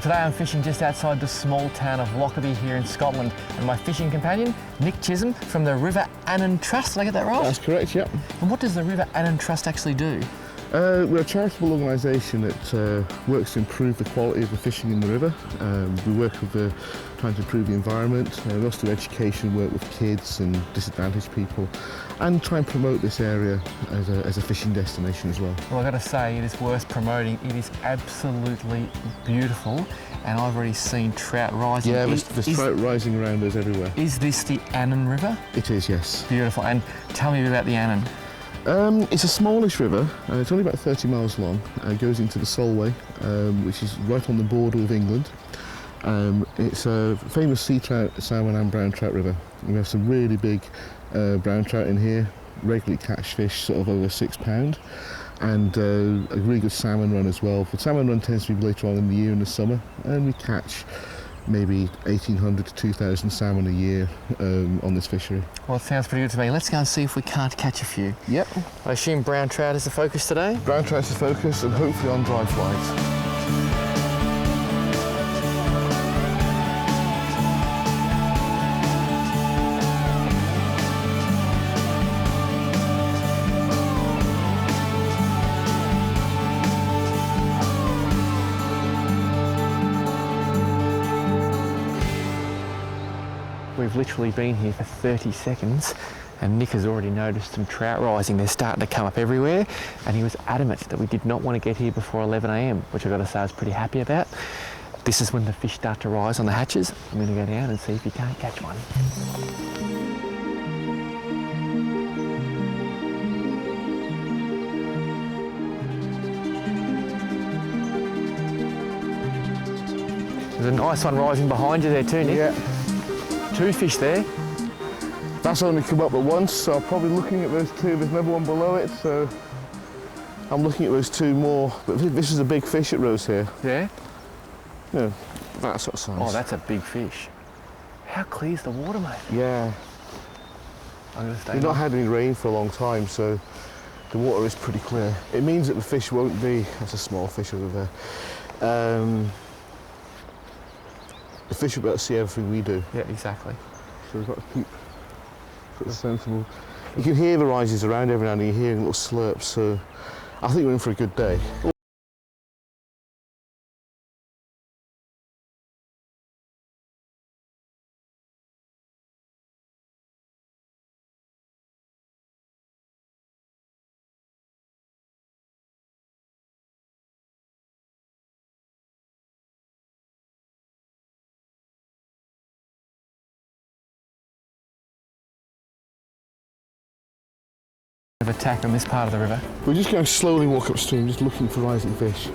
today I'm fishing just outside the small town of Lockerbie here in Scotland, and my fishing companion, Nick Chisholm from the River Anan Trust. Did I get that right? That's correct, yep. And what does the River Anan Trust actually do? We're a charitable organisation that works to improve the quality of the fishing in the river. We work with trying to improve the environment. We also do education work with kids and disadvantaged people, and try and promote this area as a fishing destination as well. Well, I've got to say, it is worth promoting. It is absolutely beautiful, and I've already seen trout rising. Yeah, there's trout rising around us everywhere. Is this the Anan River? It is, yes. Beautiful. And tell me about the Anan. It's a smallish river. It's only about 30 miles long. It goes into the Solway, which is right on the border of England. It's a famous sea trout, salmon and brown trout river. We have some really big brown trout in here, regularly catch fish, sort of over £6, and a really good salmon run as well. The salmon run tends to be later on in the year in the summer, and we catch maybe 1,800 to 2,000 salmon a year on this fishery. Well, it sounds pretty good to me. Let's go and see if we can't catch a few. Yep. I assume brown trout is the focus today? Brown trout's the focus, and hopefully on dry flies. We've literally been here for 30 seconds and Nick has already noticed some trout rising. They're starting to come up everywhere, and he was adamant that we did not want to get here before 11 AM, which I've got to say I was pretty happy about. This is when the fish start to rise on the hatches. I'm going to go down and see if you can't catch one. There's a nice one rising behind you there too, Nick. Yeah. 2 fish there. That's only come up at once, so I'm probably looking at those 2. There's another one below it, so I'm looking at those 2 more. But this is a big fish that rose here. Yeah? Yeah, that sort of size. Oh, that's a big fish. How clear's the water, mate? Yeah. I'm going to stay. We've not had any rain for a long time, so the water is pretty clear. It means that the fish won't be, that's a small fish over there. The fish will be able to see everything we do. Yeah, exactly. So we've got to keep sort of sensible. You can hear the rises around every now and then, you're hearing little slurps, so I think we're in for a good day. Of attack on this part of the river. We're just going to slowly walk upstream, just looking for rising fish.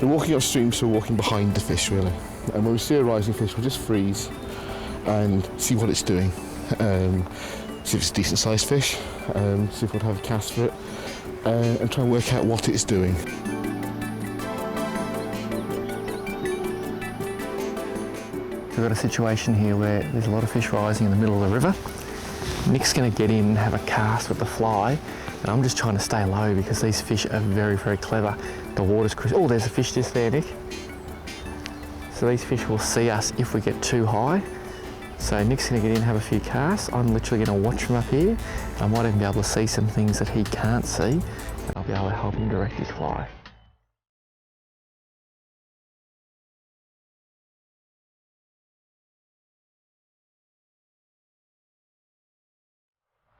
We're walking upstream, so we're walking behind the fish, really. And when we see a rising fish, we'll just freeze and see what it's doing. See if it's a decent-sized fish, see if we'd have a cast for it, and try and work out what it's doing. We've got a situation here where there's a lot of fish rising in the middle of the river. Nick's going to get in and have a cast with the fly, and I'm just trying to stay low because these fish are very, very clever. The water's crystal. Oh, there's a fish just there, Nick. So these fish will see us if we get too high. So Nick's going to get in and have a few casts. I'm literally going to watch from up here. I might even be able to see some things that he can't see, and I'll be able to help him direct his fly.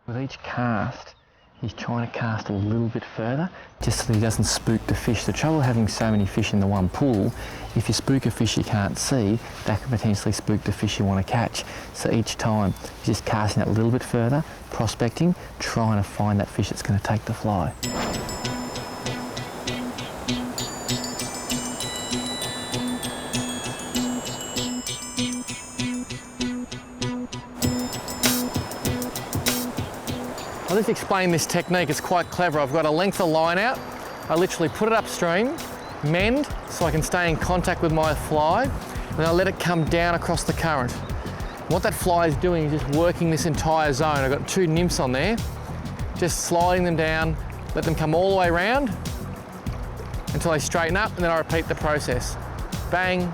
With each cast, he's trying to cast a little bit further, just so that he doesn't spook the fish. The trouble with having so many fish in the one pool, if you spook a fish you can't see, that can potentially spook the fish you want to catch. So each time, he's just casting it a little bit further, prospecting, trying to find that fish that's going to take the fly. I'll just explain this technique. It's quite clever. I've got a length of line out. I literally put it upstream, mend so I can stay in contact with my fly, and I let it come down across the current. What that fly is doing is just working this entire zone. I've got 2 nymphs on there, just sliding them down, let them come all the way around until they straighten up, and then I repeat the process. Bang,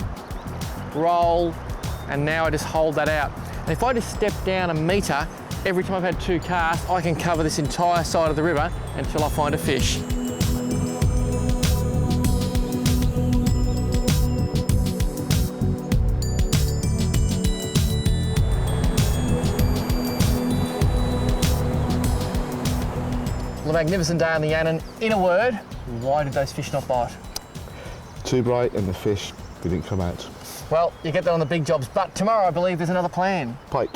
roll, and now I just hold that out. And if I just step down a metre, every time I've had 2 casts, I can cover this entire side of the river until I find a fish. Well, a magnificent day on the Anan. In a word, why did those fish not bite? Too bright and the fish didn't come out. Well, you get that on the big jobs, but tomorrow I believe there's another plan. Pike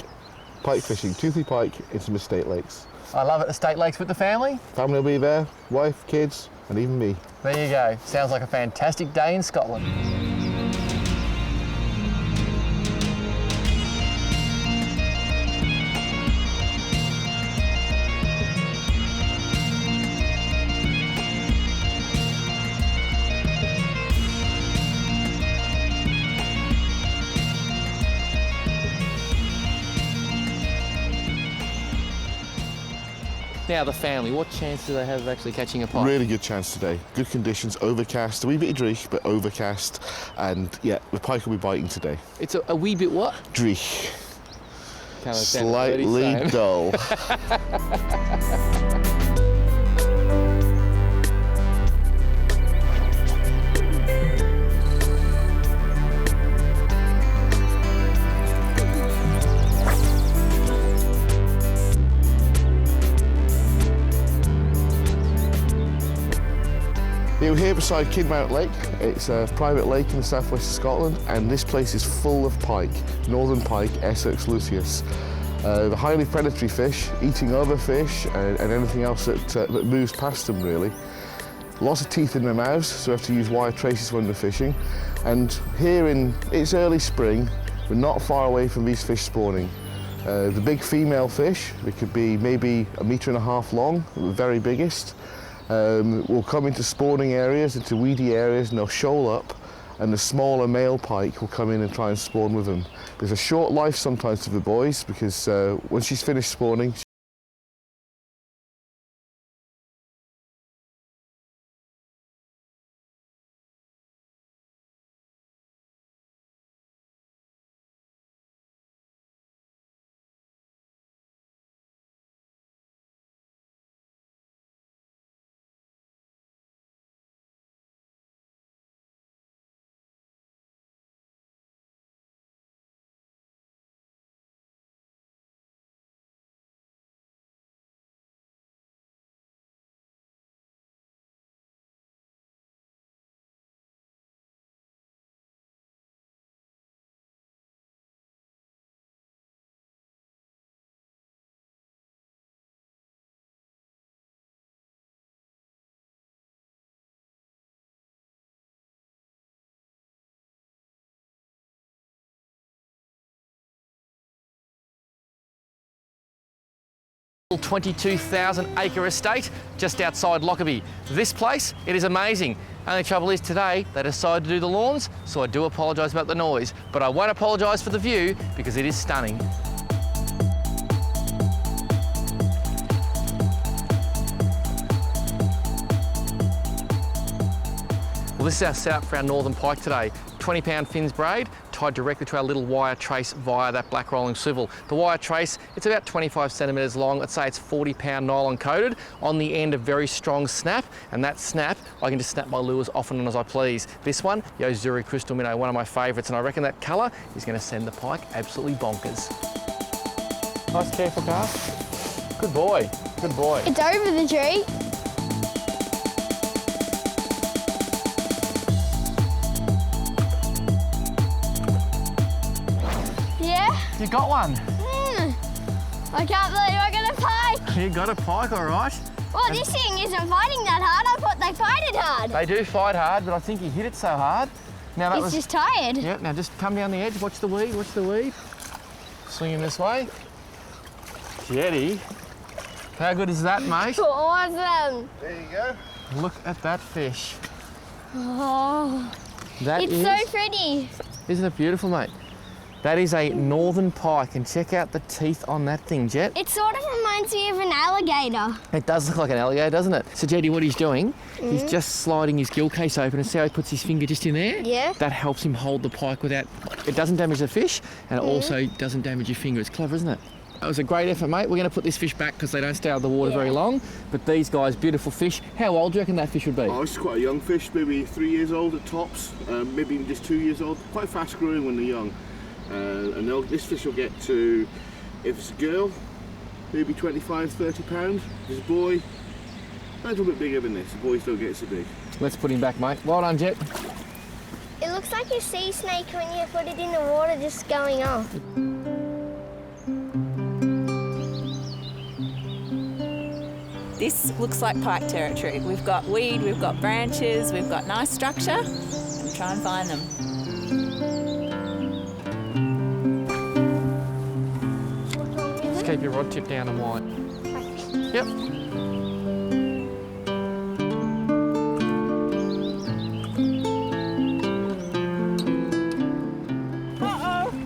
fishing, toothy pike in some estate lakes. I love it, estate lakes with the family. Family will be there, wife, kids, and even me. There you go. Sounds like a fantastic day in Scotland. Now the family, what chance do they have of actually catching a pike? Really good chance today. Good conditions, overcast, a wee bit of dreich, but overcast. And yeah, the pike will be biting today. It's a wee bit what? Dreich. Can't understand what he's Slightly saying. dull. We're here beside Kidmount Lake. It's a private lake in the southwest of Scotland, and this place is full of pike, Northern Pike, Essex lucius. The highly predatory fish, eating other fish and anything else that moves past them, really. Lots of teeth in their mouths, so we have to use wire traces when they're fishing. And here it's early spring, we're not far away from these fish spawning. The big female fish, they could be maybe 1.5 meters long, the very biggest. Will come into spawning areas, into weedy areas, and they'll shoal up, and the smaller male pike will come in and try and spawn with them. There's a short life sometimes to the boys, because once she's finished spawning, a 22,000-acre estate just outside Lockerbie. This place, it is amazing. Only trouble is today they decided to do the lawns, so I do apologise about the noise, but I won't apologise for the view because it is stunning. Well, this is our setup for our Northern Pike today. 20-pound fins braid tied directly to our little wire trace via that black rolling swivel. The wire trace, it's about 25 centimetres long. Let's say it's 40-pound nylon coated. On the end, a very strong snap, and that snap, I can just snap my lures off and on as I please. This one, Yozuri Crystal Minnow, one of my favourites, and I reckon that colour is going to send the pike absolutely bonkers. Nice, careful cast. Good boy, good boy. It's over the tree. You got one. I can't believe I got a pike. You got a pike, all right. Well, this thing isn't fighting that hard. I thought they fight it hard. They do fight hard, but I think he hit it so hard. Now that It's just tired. Yeah, now just come down the edge, watch the weed, watch the weed. Swing him this way. Jetty. How good is that, mate? Awesome. there you go. Look at that fish. Oh, That it's is, so pretty. Isn't it beautiful, mate? That is a Northern Pike, and check out the teeth on that thing, Jet. It sort of reminds me of an alligator. It does look like an alligator, doesn't it? So, Jetty, what he's doing, he's just sliding his gill case open, and see how he puts his finger just in there? Yeah. That helps him hold the pike without... It doesn't damage the fish, and it also doesn't damage your finger. It's clever, isn't it? That was a great effort, mate. We're going to put this fish back because they don't stay out of the water very long. But these guys, beautiful fish. How old do you reckon that fish would be? Oh, this is quite a young fish, maybe 3 years old at tops, maybe even just 2 years old. Quite fast growing when they're young. And this fish will get to, if it's a girl, maybe 25, 30 pounds. If it's a boy, a little bit bigger than this. The boy still gets so big. Let's put him back, mate. Well done, Jet. It looks like a sea snake when you put it in the water just going off. This looks like pike territory. We've got weed, we've got branches, we've got nice structure, and try and find them. Just keep your rod tip down and wide. Yep.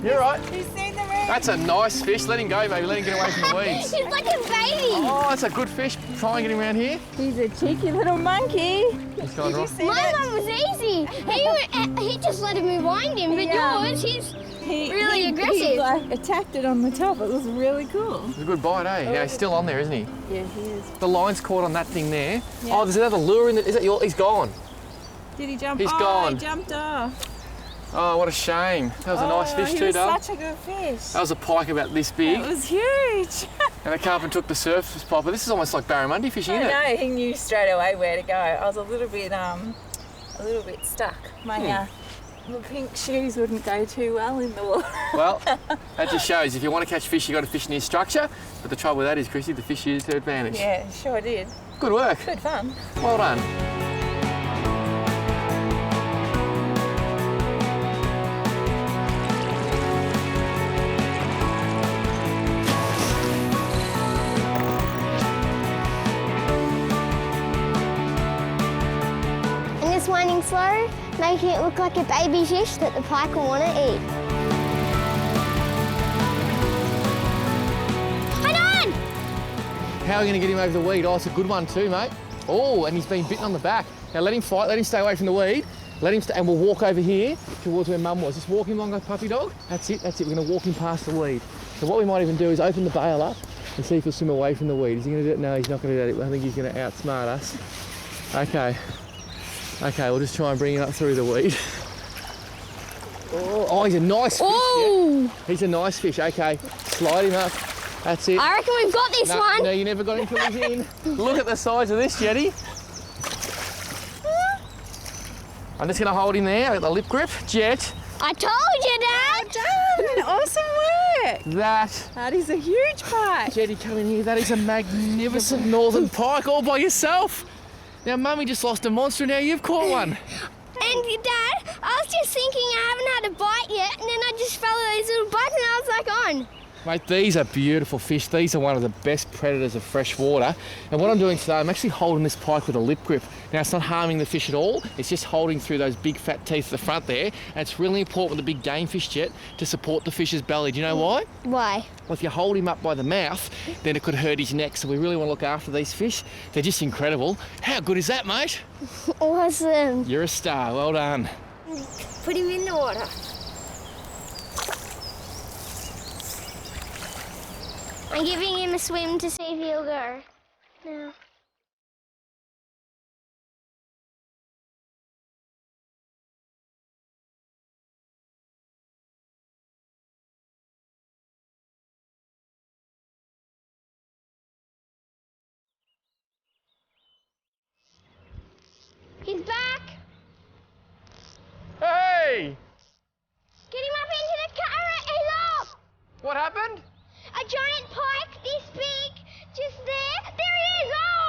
You're right. He's seen the ring. That's a nice fish. Let him go, baby. Let him get away from the weeds. He's like a baby. Oh, that's a good fish. Try and get him around here. He's a cheeky little monkey. He's gone Did you wrong. see My that? one was easy. He just let him rewind him, but yours, he's really aggressive. He like attacked it on the top. It was really cool. It's a good bite, eh? Yeah, he's still on there, isn't he? Yeah, he is. The line's caught on that thing there. Yeah. Oh, there's another lure in it. Is that your... He's gone. Did he jump? He's oh, gone. He jumped off. Oh, what a shame. That was a nice fish he too, was Dove. such a good fish. That was a pike about this big. It was huge. And the carpenter took the surface pike. But this is almost like barramundi fishing, isn't it? I know, he knew straight away where to go. I was a little bit stuck. My my pink shoes wouldn't go too well in the water. Well, that just shows if you want to catch fish, you've got to fish near structure. But the trouble with that is, Chrissy, the fish used her advantage. Yeah, sure did. Good work. Good fun. Well done. And just winding slow, making it look like a baby fish that the pike will want to eat. Anan! How are we going to get him over the weed? Oh, it's a good one too, mate. Oh, and he's been bitten on the back. Now let him fight, let him stay away from the weed. Let him stay, and we'll walk over here towards where Mum was. Just walk him along like a puppy dog. That's it, that's it. We're going to walk him past the weed. So what we might even do is open the bail up and see if he'll swim away from the weed. Is he going to do it? No, he's not going to do it. I think he's going to outsmart us. Okay. Okay, we'll just try and bring him up through the weed. Oh, he's a nice fish. Ooh! Yeah. He's a nice fish. Okay, slide him up. That's it. I reckon we've got this one. No, you never got him till he's in. Look at the size of this, Jetty. I'm just going to hold him there with the lip grip. Jet. I told you, Dad! Done! Awesome work! That That is a huge pike. Jetty, come in here. That is a magnificent Northern Pike all by yourself. Now, Mummy just lost a monster. Now you've caught one. And Dad, I was just thinking I haven't had a bite yet, and then I just fell at these little bites and I was like on. Mate, these are beautiful fish. These are one of the best predators of fresh water. And what I'm doing today, I'm actually holding this pike with a lip grip. Now, it's not harming the fish at all. It's just holding through those big fat teeth at the front there. And it's really important with the big game fish, Jet, to support the fish's belly. Do you know why? Why? Well, if you hold him up by the mouth, then it could hurt his neck. So we really want to look after these fish. They're just incredible. How good is that, mate? Awesome. You're a star. Well done. Put him in the water. I'm giving him a swim to see if he'll go. Now. He's back. Hey! Get him up into the carrot. He's up. What happened? A giant pike this big, just there. There he is. Oh!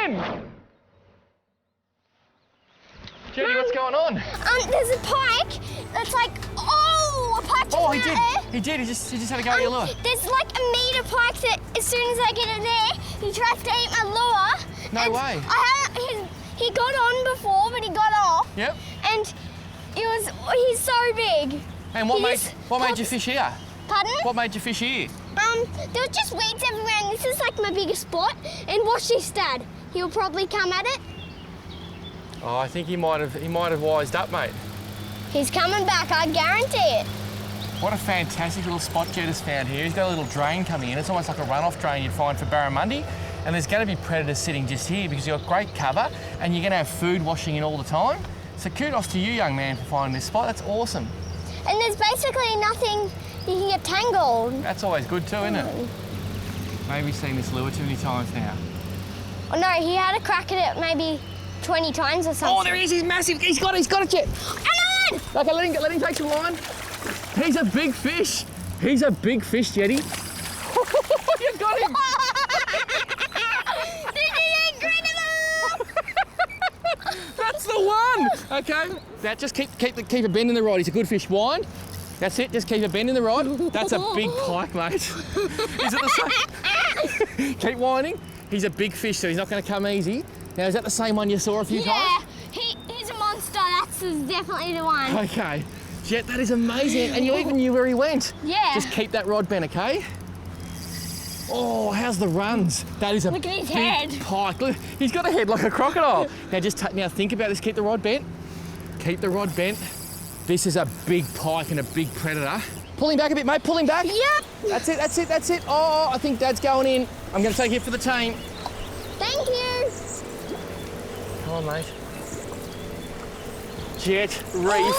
again. Judy, what's going on? There's a pike that's like, a pike just went out there. He did. He just had to go at your lure. There's like a meter pike that as soon as I get in there, he tries to eat my lure. No way. He got on before, but he got off. Yep. And he's so big. And what made you fish here? Pardon? What made you fish here? There were just weeds everywhere, and this is like my biggest spot. And watch this, Dad. He'll probably come at it. Oh, I think he might have wised up, mate. He's coming back, I guarantee it. What a fantastic little spot Jed has found here. He's got a little drain coming in. It's almost like a runoff drain you'd find for barramundi. And there's going to be predators sitting just here because you've got great cover and you're going to have food washing in all the time. So kudos to you, young man, for finding this spot. That's awesome. And there's basically nothing you can get tangled. That's always good too, isn't it? Maybe he's seen this lure too many times now. Oh no, he had a crack at it maybe 20 times or something. Oh, there he is. He's massive. He's got it, Chet. Anan! Okay, let him take some line. He's a big fish. He's a big fish, Jetty. You got him. This is incredible! That's the one. Okay. That just keep a bend in the rod. He's a good fish. Wind. That's it. Just keep a bend in the rod. That's a big pike, mate. Is it the same? Keep winding. He's a big fish, so he's not going to come easy. Now, is that the same one you saw a few times? Yeah, he's a monster. That's definitely the one. Okay. Jet, that is amazing. And you even knew where he went. Yeah. Just keep that rod bent, okay? Oh, how's the runs? That is a Look at his big head. pike. Look, he's got a head like a crocodile. Now think about this. Keep the rod bent. Keep the rod bent. This is a big pike and a big predator. Pull him back a bit, mate. Pull him back. Yep. That's it. Oh, I think Dad's going in. I'm going to take it for the team. Thank you. Come on, mate. Jet reef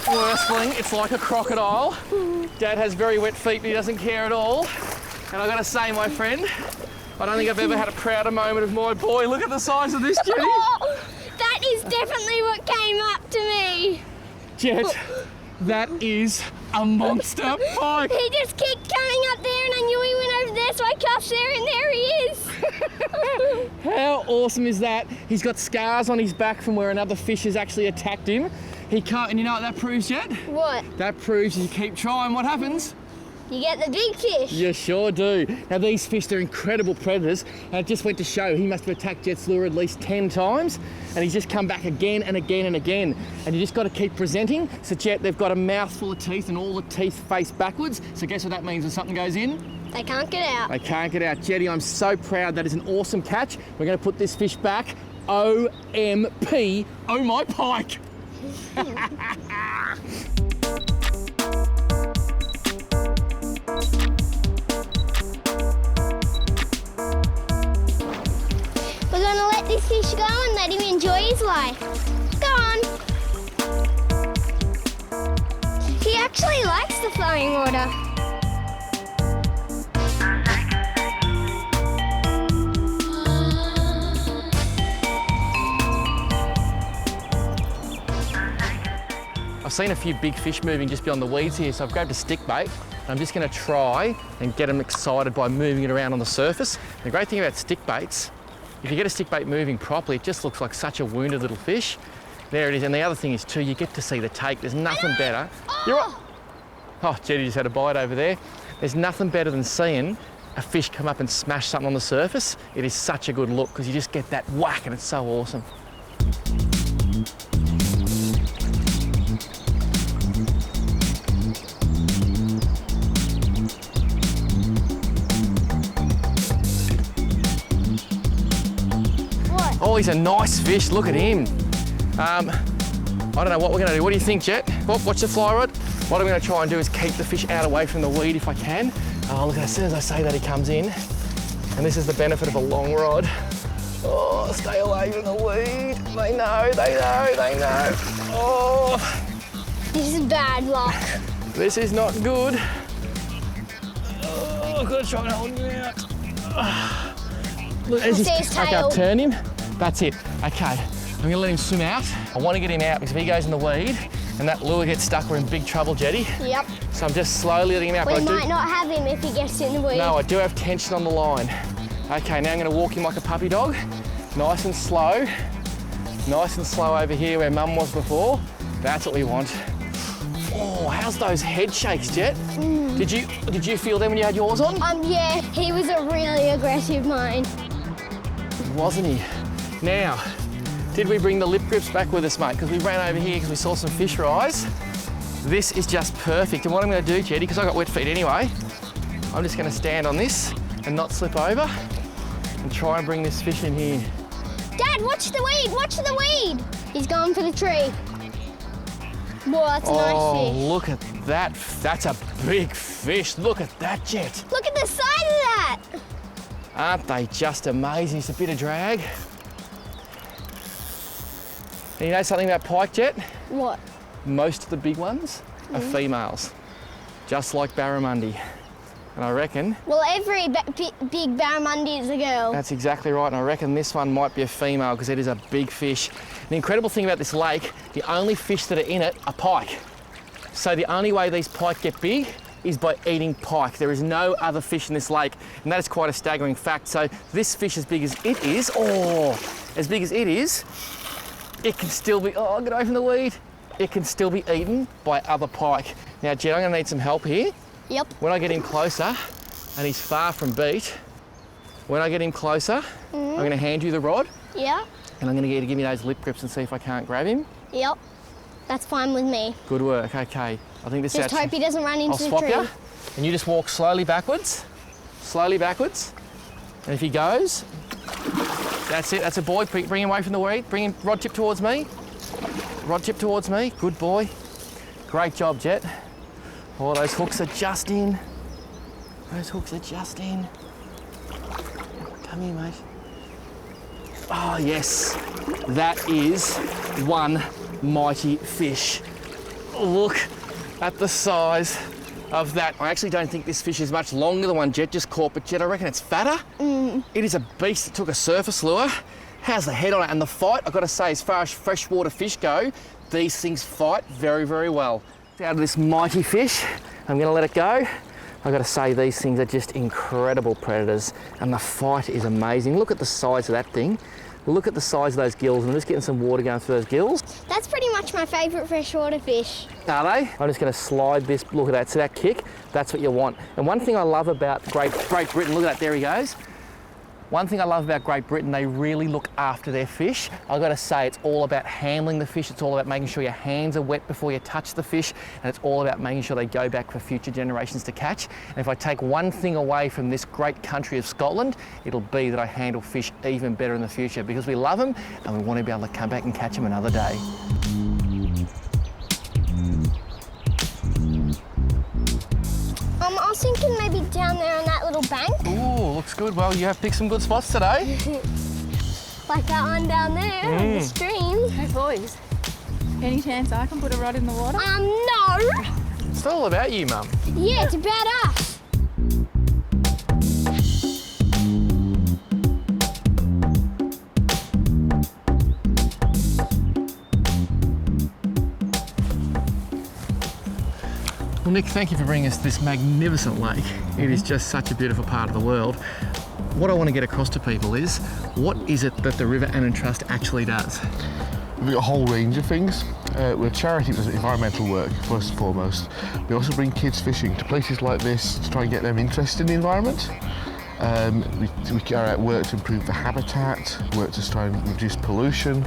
worstling. It's like a crocodile. Dad has very wet feet, but he doesn't care at all. And I've got to say, my friend, I don't think I've ever had a prouder moment of my boy. Look at the size of this, Jetty. Oh, that is definitely what came up to me. Jet, that is a monster pike. He just kept coming up there and I knew he went over there, so I cast there and there he is. How awesome is that? He's got scars on his back from where another fish has actually attacked him. He can't, and you know what that proves, Jet? What? That proves you keep trying, what happens? You get the big fish. You sure do. Now these fish, they're incredible predators, and it just went to show he must have attacked Jet's lure at least 10 times, and he's just come back again and again and again. And you just got to keep presenting. So Jet, they've got a mouthful of teeth and all the teeth face backwards. So guess what that means when something goes in? They can't get out. They can't get out. Jetty, I'm so proud. That is an awesome catch. We're going to put this fish back. OMP. Oh my pike. We're gonna let this fish go and let him enjoy his life. Go on. He actually likes the flowing water. I've seen a few big fish moving just beyond the weeds here, so I've grabbed a stick bait. I'm just going to try and get them excited by moving it around on the surface. The great thing about stick baits, if you get a stick bait moving properly, it just looks like such a wounded little fish. There it is. And the other thing is too, you get to see the take. There's nothing better. You're right. Oh, Jetty just had a bite over there. There's nothing better than seeing a fish come up and smash something on the surface. It is such a good look because you just get that whack and it's so awesome. Oh, he's a nice fish. Look at him. I don't know what we're going to do. What do you think, Jet? Watch the fly rod. What I'm going to try and do is keep the fish out away from the weed if I can. Oh, look, as soon as I say that, he comes in. And this is the benefit of a long rod. Oh, stay away from the weed. They know. Oh. This is bad luck. This is not good. Oh, I've got to try and hold him out. Look, See his tail. Okay, I've turned him. That's it. Okay, I'm going to let him swim out. I want to get him out because if he goes in the weed and that lure gets stuck, we're in big trouble, Jetty. Yep. So I'm just slowly letting him out. We might not have him if he gets in the weed. No, I do have tension on the line. Okay, now I'm going to walk him like a puppy dog. Nice and slow. Nice and slow over here where Mum was before. That's what we want. Oh, how's those head shakes, Jet? Did you feel them when you had yours on? Yeah, he was a really aggressive mine. Wasn't he? Now, did we bring the lip grips back with us, mate? Because we ran over here because we saw some fish rise. This is just perfect. And what I'm going to do, Jetty, because I've got wet feet anyway, I'm just going to stand on this and not slip over and try and bring this fish in here. Dad, watch the weed, watch the weed. He's going for the tree. Whoa, that's a nice Oh, fish. look at that. That's a big fish. Look at that, Jet. Look at the size of that. Aren't they just amazing? It's a bit of drag. And you know something about pike, Jet? What? Most of the big ones are females, just like barramundi. And I reckon... Well, every big barramundi is a girl. That's exactly right, and I reckon this one might be a female because it is a big fish. The incredible thing about this lake, the only fish that are in it are pike. So the only way these pike get big is by eating pike. There is no other fish in this lake, and that is quite a staggering fact. So this fish, as big as it is, it can still be, get away from the weed. It can still be eaten by other pike. Now, Jet, I'm gonna need some help here. Yep. When I get him closer, and he's far from beat, when I get him closer, I'm gonna hand you the rod, Yeah. and I'm gonna get you to give me those lip grips and see if I can't grab him. Yep. That's fine with me. Good work, okay. I think this Just hope he doesn't run into I'll the swap tree. you, and you just walk slowly backwards. And if he goes, that's it, that's a boy. Bring him away from the weed. Bring him, rod tip towards me. Rod tip towards me, good boy. Great job, Jet. Oh, those hooks are just in. Those hooks are just in. Come here, mate. Oh, yes. That is one mighty fish. Look at the size of that. I actually don't think this fish is much longer than the one Jet just caught, but Jet, I reckon it's fatter. It is a beast that took a surface lure. How's the head on it? And the fight, I've got to say, as far as freshwater fish go, these things fight very, very well. Out of this mighty fish, I'm going to let it go. I've got to say, these things are just incredible predators, and the fight is amazing. Look at the size of that thing. Look at the size of those gills. I'm just getting some water going through those gills. That's pretty much my favourite freshwater fish. Are they? I'm just going to slide this. Look at that. So that kick, that's what you want. And one thing I love about Great Britain, look at that, there he goes. One thing I love about Great Britain, they really look after their fish. I've got to say, it's all about handling the fish. It's all about making sure your hands are wet before you touch the fish. And it's all about making sure they go back for future generations to catch. And if I take one thing away from this great country of Scotland, it'll be that I handle fish even better in the future because we love them and we want to be able to come back and catch them another day. I was thinking maybe down there on that little bank. Ooh, looks good. Well, you have picked some good spots today. Like that one down there on the stream. Hey boys, any chance I can put a rod in the water? No. It's all about you, Mum. Yeah, it's about us. Well, Nick, thank you for bringing us this magnificent lake. It is just such a beautiful part of the world. What I want to get across to people is, what is it that the River Anan Trust actually does? We've got a whole range of things. We're a charity that does environmental work, first and foremost. We also bring kids fishing to places like this to try and get them interested in the environment. We carry out work to improve the habitat, work to try and reduce pollution,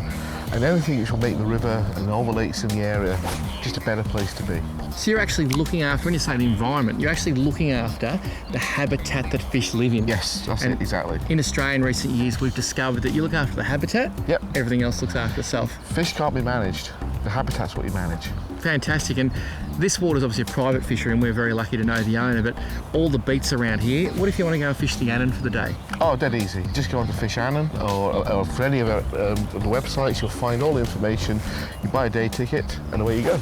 and anything which will make the river and all the lakes in the area just a better place to be. So you're actually looking after, when you say the environment, you're actually looking after the habitat that fish live in. Yes, that's And it, exactly. In Australia in recent years, we've discovered that you look after the habitat, Yep. everything else looks after itself. Fish can't be managed. The habitat's what you manage. Fantastic, and this water is obviously a private fishery and we're very lucky to know the owner, but all the beats around here, what if you want to go and fish the Anan for the day? Oh, dead easy. Just go on to Fish Anan or for any of the websites, you'll find all the information. You buy a day ticket and away you go.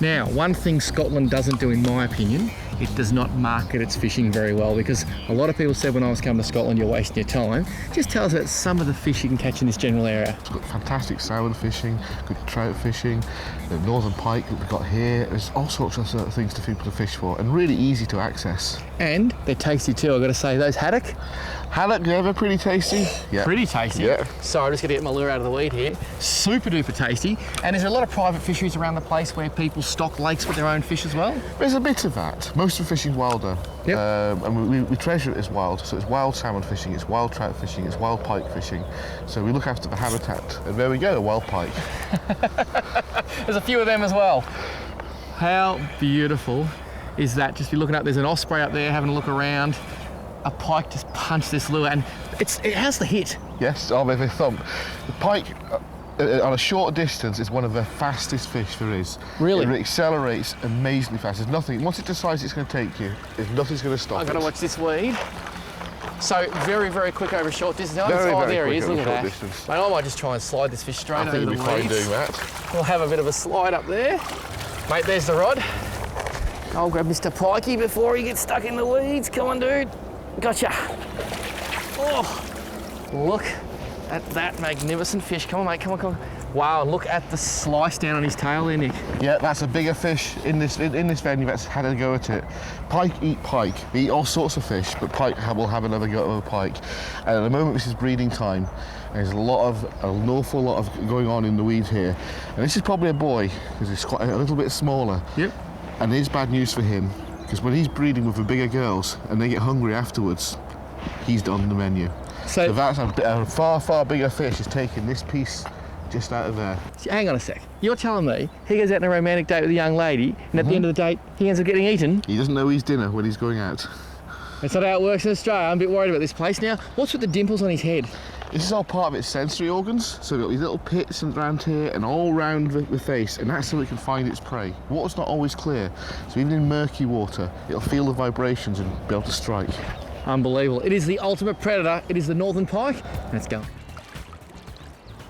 Now, one thing Scotland doesn't do, in my opinion, it does not market its fishing very well, because a lot of people said when I was coming to Scotland, you're wasting your time. Just tell us about some of the fish you can catch in this general area. It's got fantastic salmon fishing, good trout fishing, the Northern Pike that we've got here. There's all sorts of sort of things for people to fish for, and really easy to access. And they're tasty too, I've got to say. Those haddock, Haddock, yeah, they're pretty tasty. Yeah. pretty tasty. Yeah. So I'm just going to get my lure out of the weed here. Super duper tasty. And is there a lot of private fisheries around the place where people stock lakes with their own fish as well? There's a bit of that. Most of the fishing's wilder. Yep. And we treasure it as wild. So it's wild salmon fishing, it's wild trout fishing, it's wild pike fishing. So we look after the habitat. And there we go, a wild pike. There's a few of them as well. How beautiful is that? Just be looking up, there's an osprey up there having a look around. A pike just punched this lure, and it has the hit. Yes, oh, they thump. The pike, on a short distance, is one of the fastest fish there is. Really? It accelerates amazingly fast. There's nothing, once it decides it's going to take you, nothing's going to stop I've it. got to watch this weed. So very, very quick over a short distance. Oh, Very there he quick is, look over at short that. distance. Mate, I might just try and slide this fish straight I over think the we'll be fine weeds. doing that. We'll have a bit of a slide up there. Mate, there's the rod. I'll grab Mr. Pikey before he gets stuck in the weeds. Come on, dude. Gotcha. Oh, look at that magnificent fish. Come on, mate, come on, come on. Wow, and look at the slice down on his tail there, Nick. Yeah, that's a bigger fish in this venue that's had a go at it. Pike eat pike. They eat all sorts of fish, but pike will have another go at a pike. And at the moment, this is breeding time. There's an awful lot of going on in the weeds here. And this is probably a boy, because he's quite a little bit smaller. Yep. And it is bad news for him, because when he's breeding with the bigger girls and they get hungry afterwards, he's on the menu. So that's a far, far bigger fish is taking this piece just out of there. Hang on a sec. You're telling me he goes out on a romantic date with a young lady, and at the end of the date, he ends up getting eaten? He doesn't know his dinner when he's going out. That's not how it works in Australia. I'm a bit worried about this place now. What's with the dimples on his head? This is all part of its sensory organs, so we've got these little pits around here and all around the face, and that's so it can find its prey. Water's not always clear, so even in murky water, it'll feel the vibrations and be able to strike. Unbelievable. It is the ultimate predator. It is the Northern Pike. Let's go.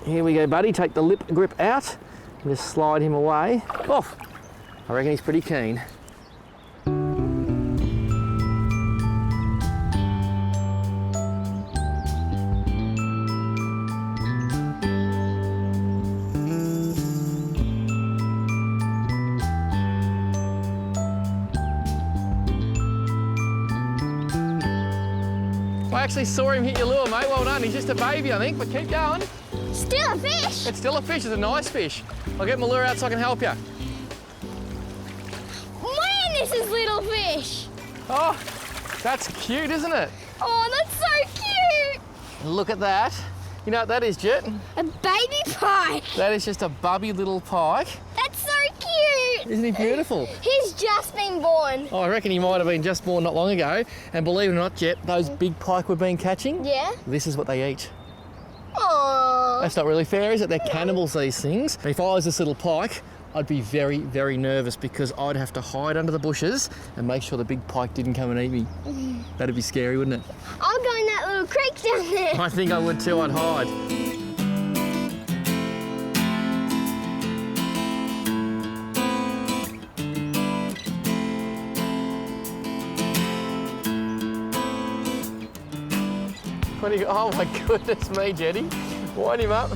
Here we go, buddy. Take the lip grip out and just slide him away. Off. I reckon he's pretty keen. I actually saw him hit your lure, mate. Well done. He's just a baby, I think, but keep going. Still a fish. It's still a fish. It's a nice fish. I'll get my lure out so I can help you. Man, this is little fish. Oh, that's cute, isn't it? Oh, that's so cute. Look at that. You know what that is, Jet? A baby pike. That is just a bubby little pike. That's so cute. Isn't he beautiful? He's just been born. Oh, I reckon he might have been just born not long ago. And believe it or not, Jet, those big pike we've been catching, Yeah? this is what they eat. Aww. That's not really fair, is it? They're cannibals, these things. If I was this little pike, I'd be very, very nervous because I'd have to hide under the bushes and make sure the big pike didn't come and eat me. That'd be scary, wouldn't it? I'll go in that little creek down there. I think I would too, I'd hide. Oh my goodness me, Jetty. Wind him up.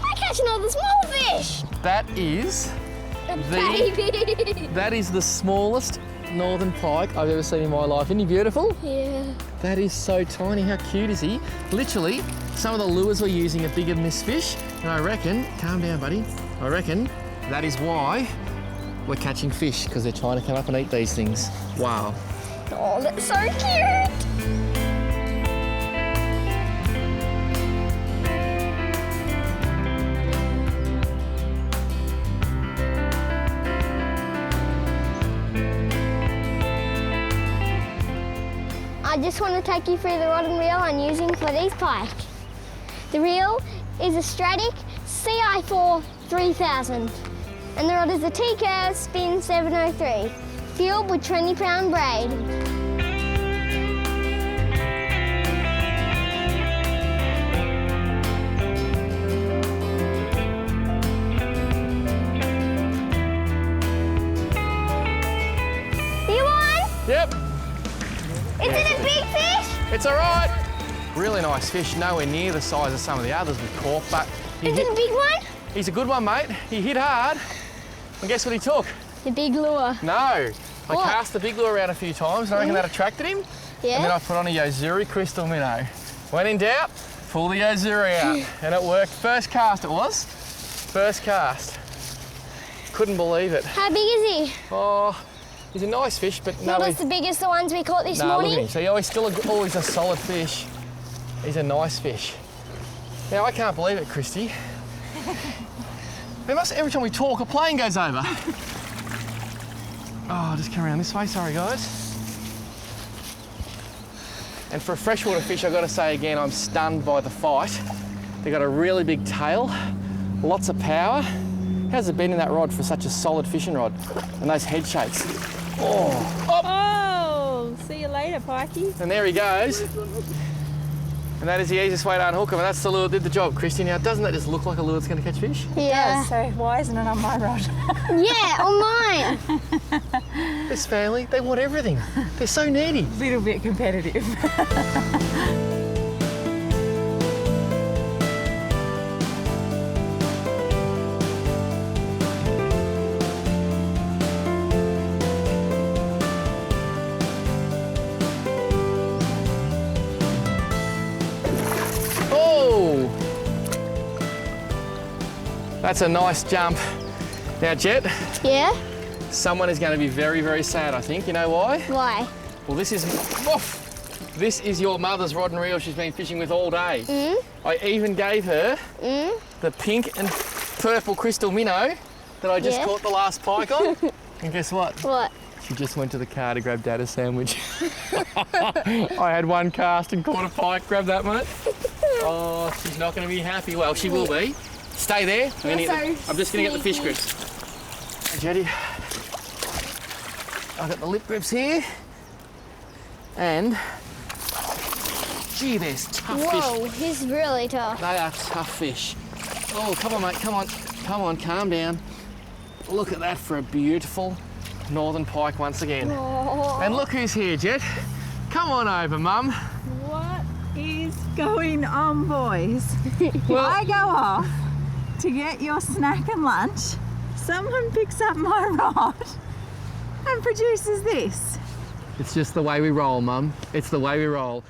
I'm catching all the small fish. That is A baby. that is the smallest Northern Pike I've ever seen in my life. Isn't he beautiful? Yeah. That is so tiny. How cute is he? Literally, some of the lures we're using are bigger than this fish. And I reckon, calm down, buddy. I reckon that is why we're catching fish, because they're trying to come up and eat these things. Wow. Oh, that's so cute. I just want to take you through the rod and reel I'm using for these pike. The reel is a Stratic CI4 3000 and the rod is a T-Curve Spin 703, fueled with 20-pound braid. You on? Is it a big fish? It's all right. Really nice fish, nowhere near the size of some of the others we've caught, but Is it a big one? he's a good one, mate. He hit hard. And guess what he took? The big lure. No. I What? cast the big lure around a few times, and I reckon that attracted him. Yeah. And then I put on a Yozuri crystal minnow. When in doubt, pull the Yozuri out. And it worked. First cast it was. First cast. Couldn't believe it. How big is he? Oh, he's a nice fish, but no, Not as the biggest the ones we caught this no, look morning. at him. So he's still always a solid fish. He's a nice fish. Now, I can't believe it, Christy. Every time we talk, a plane goes over. Oh, just come around this way. Sorry, guys. And for a freshwater fish, I've got to say again, I'm stunned by the fight. They've got a really big tail, lots of power. How's it been in that rod for such a solid fishing rod? And those head shakes. Oh, up. Oh, see you later, Pikey. And there he goes. And that is the easiest way to unhook him. And that's the lure that did the job, Christy. Now, doesn't that just look like a lure that's going to catch fish? Yeah. So why isn't it on my rod? Yeah, on mine. This family, they want everything. They're so needy. Little bit competitive. Oh! That's a nice jump. Now, Jet, Yeah? someone is going to be very, very sad, I think. You know why? Why? Well, this is your mother's rod and reel she's been fishing with all day. Mm? I even gave her the pink and purple crystal minnow that I just Yeah. caught the last pike on. And guess what? What? She just went to the car to grab Dad a sandwich. I had one cast and caught a pike. Grab that, mate. Oh, she's not going to be happy. Well, she will be. Stay there. I'm just going to get the fish grips. Hey, Jetty. I've got the lip grips here. And, gee, there's tough fish. Whoa, he's really tough. They are tough fish. Oh, come on, mate, come on. Come on, calm down. Look at that for a beautiful Northern Pike once again. Oh. And look who's here, Jet. Come on over, Mum. What is going on, boys? Well- I go off to get your snack and lunch. Someone picks up my rod and produces this. It's just the way we roll, Mum. It's the way we roll.